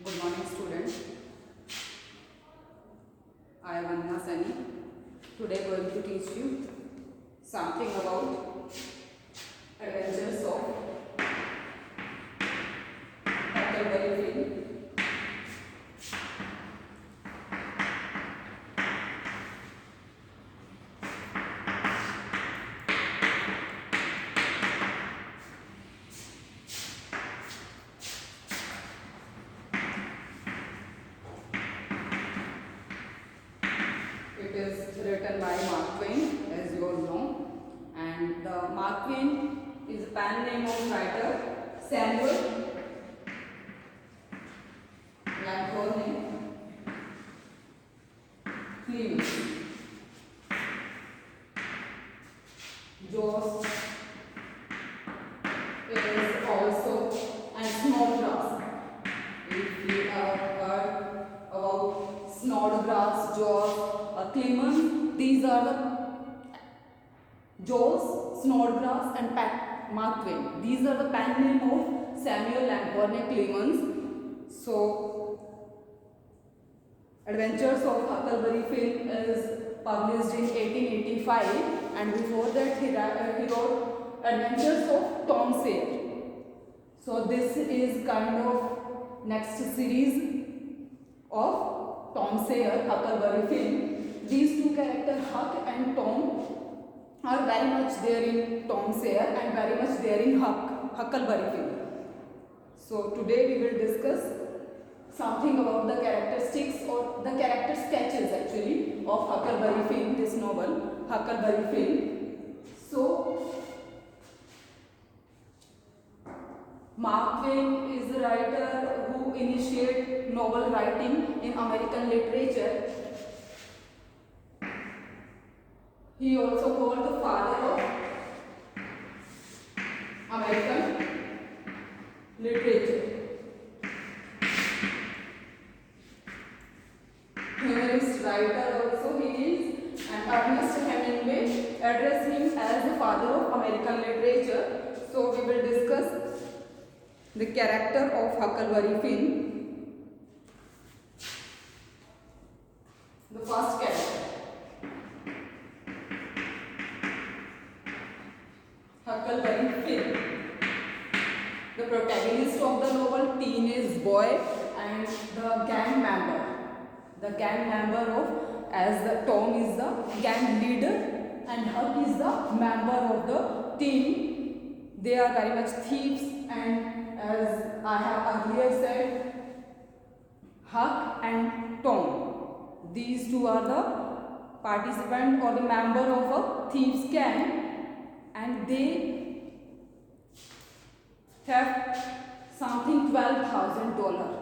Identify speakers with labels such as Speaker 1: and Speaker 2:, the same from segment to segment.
Speaker 1: Good morning, students. I am Anna Sani. Today, going to teach you something about adventures of Huckleberry Finn. It is written by Mark Twain, as you all know, and the Mark Twain is a pen name of writer Samuel Langhorne Clemens. Jaws is also and Snodgrass. If you have heard about Snodgrass, Jaws, Clemens, these are the Jaws, Snodgrass and Mark Twain. These are the pen name of Samuel Langhorne Clemens. So, Adventures of Huckleberry Finn is published in 1885, and before that he wrote Adventures of Tom Sawyer. So this is kind of next series of Tom Sawyer, Huckleberry Finn. These two characters, Huck and Tom, are very much there in Tom Sawyer and very much there in Huckleberry Finn. So today we will discuss something about the characteristics or the character sketches actually of Huckleberry Finn, this novel, Huckleberry Finn. So Mark Twain is the writer who initiated novel writing in American literature. He also called the father of American literature. Humorist writer also he is, and Ernest Hemingway addressed him as the father of American literature. So we will discuss the character of Huckleberry Finn. The first character, Huckleberry Finn, the protagonist of the novel, teenage boy and the gang member. The gang member of, as the Tom is the gang leader and Huck is the member of the team. They are very much thieves, and as I have earlier said, Huck and Tom, these two are the participant or the member of a thieves gang, and they have something $12,000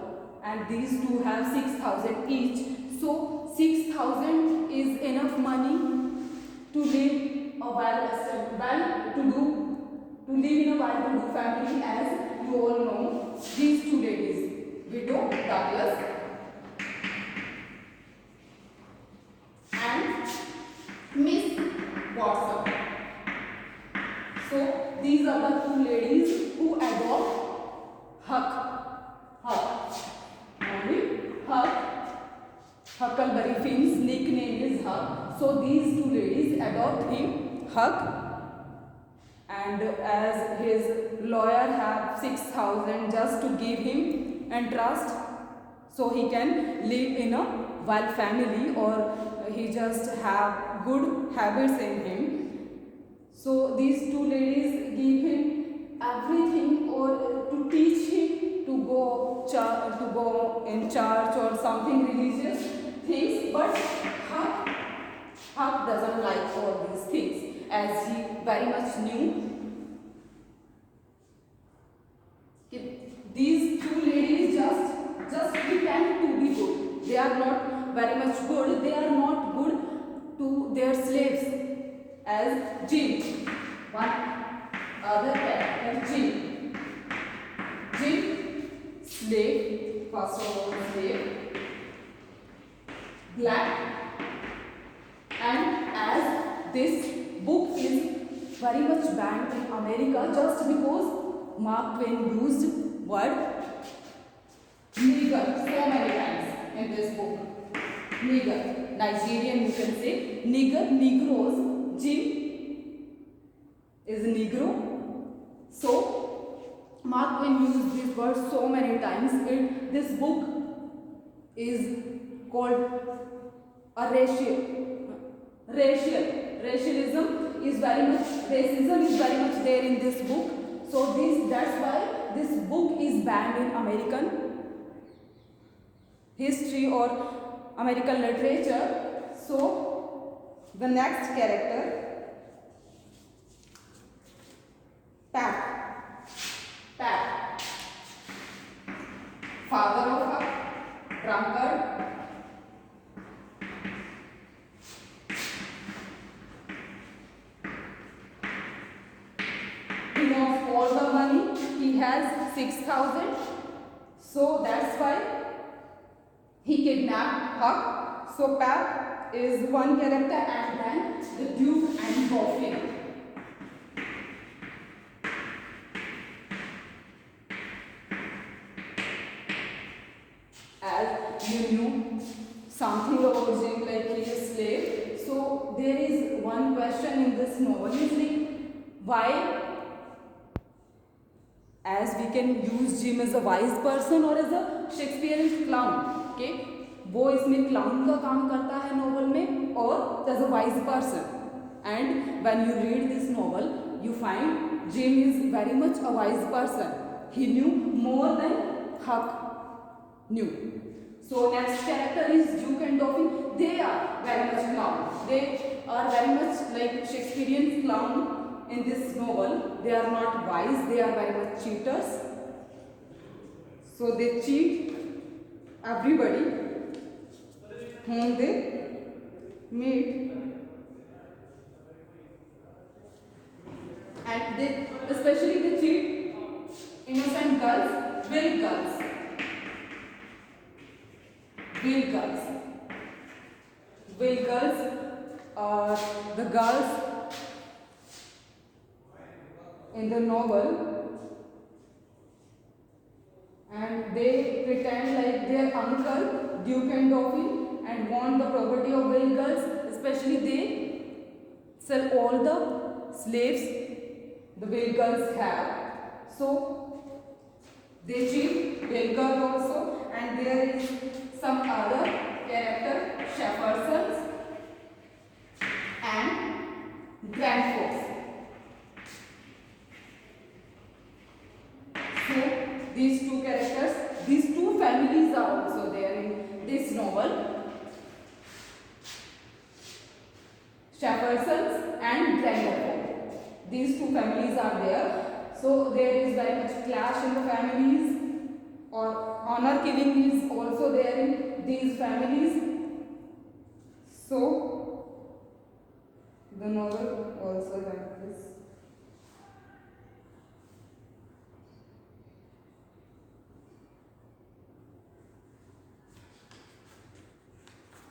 Speaker 1: and these two have 6,000 each. So 6,000 is enough money to live a to live in a well-to-do family. As you all know, these two ladies, widow Douglas and Miss Watson. So these are the two ladies who adopt Huck. Only Huckleberry Finn's nickname is Huck. So these two ladies adopt him, Huck, and as his lawyer have 6,000 just to give him and trust, so he can live in a well family, or he just have good habits in him. So these two ladies give him everything, or to teach him to go in church or something religious things, but Huck doesn't like all these things, as he very much knew these two ladies just pretend to be good. They are not very much good. They are not good to their slaves, as Jim, one other character, Jim, slave, first of all slave, black, and as this book is very much banned in America just because Mark Twain used word negro. nigger so many times in this book. Nigger, Nigerian you can say, nigger, Negroes, Jim is Negro. So Mark Twain used this word so many times. This book is called a racialism is very much, racism is very much there in this book. So that's why this book is banned in American history or American literature. So the next character, Pat, father of a drunkard. He wants all the money. He has 6,000. So that's why he kidnapped Huck. So Pat is one character, and then the Duke and Dauphin. As you knew something about Jim, like he is slave. So there is one question in this novel is like, why, as we can use Jim as a wise person or as a Shakespearean clown, okay, वो इसमें clown का काम करता है novel में और as a wise person. And when you read this novel, you find Jim is very much a wise person. He knew more than Huck knew. So next character is Duke and Dauphin. They are very much clown. They are very much like Shakespearean clown in this novel. They are not wise. They are very much cheaters. So they cheat everybody whom they meet, and they especially they cheat innocent girls, will girls. Will girls are the girls in the novel, and they pretend like their uncle Duke and Dauphin and want the property of will girls. Especially they sell all the slaves the will girls have. So they cheat will girl also, and there is some other character, Shepherdsons and Grandfolks. So these two characters, these two families are also there in this novel, Shepherdsons and Grandfolk. These two families are there. So there is very much clash in the families, or honor killing is also there in these families. So the novel also like this.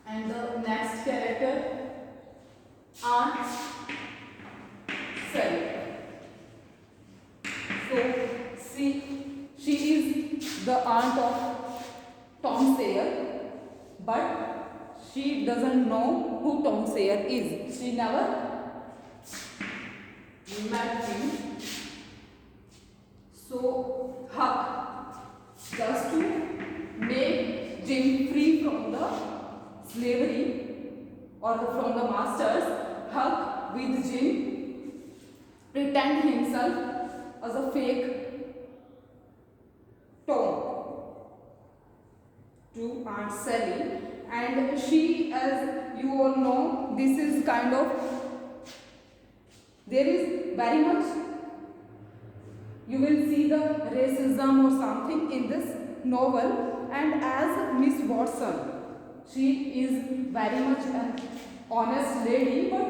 Speaker 1: And the next character, Aunt Sally. So she is the aunt of Tom Sawyer, but she doesn't know who Tom Sawyer is. She never met him. So Huck, just to make Jim free from the slavery or from the masters, Huck with Jim pretend himself as a fake Tom to Aunt Sally, and she, as you all know, this is kind of, there is very much, you will see the racism or something in this novel. And as Miss Watson, she is very much an honest lady, but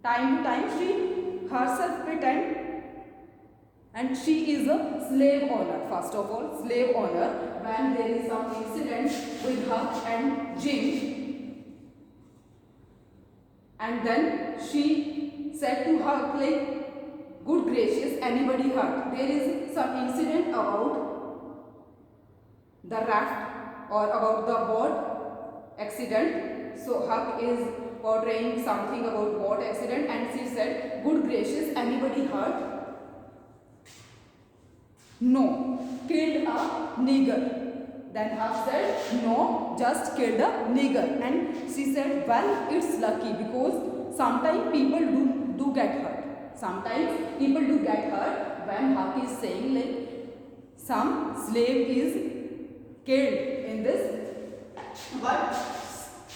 Speaker 1: time to time she herself pretend, and she is a slave owner. First of all, slave owner, when there is some incident with Huck and Jim, and then she said to Huck like, good gracious, anybody hurt? There is some incident about the raft or about the boat accident. So Huck is portraying something about boat accident, and she said, "Good gracious, anybody hurt?" "No, killed a nigger." Then Huck said, "No, just killed a nigger." And she said, "Well, it's lucky because sometimes people do get hurt. Sometimes people do get hurt when Huck is saying like some slave is killed in this, but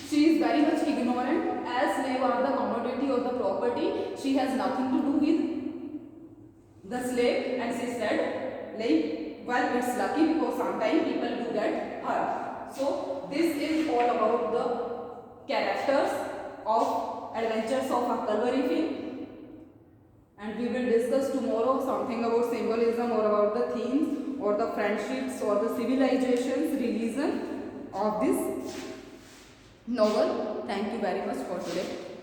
Speaker 1: she is very much ignorant as slave are the commodity or the property. She has nothing to do with the slave, and she said like, well, it's lucky because sometimes people do get hurt. So this is all about the characters of Adventures of Huckleberry Finn, and we will discuss tomorrow something about symbolism or about the themes or the friendships or the civilizations, religion of this novel. Thank you very much for today.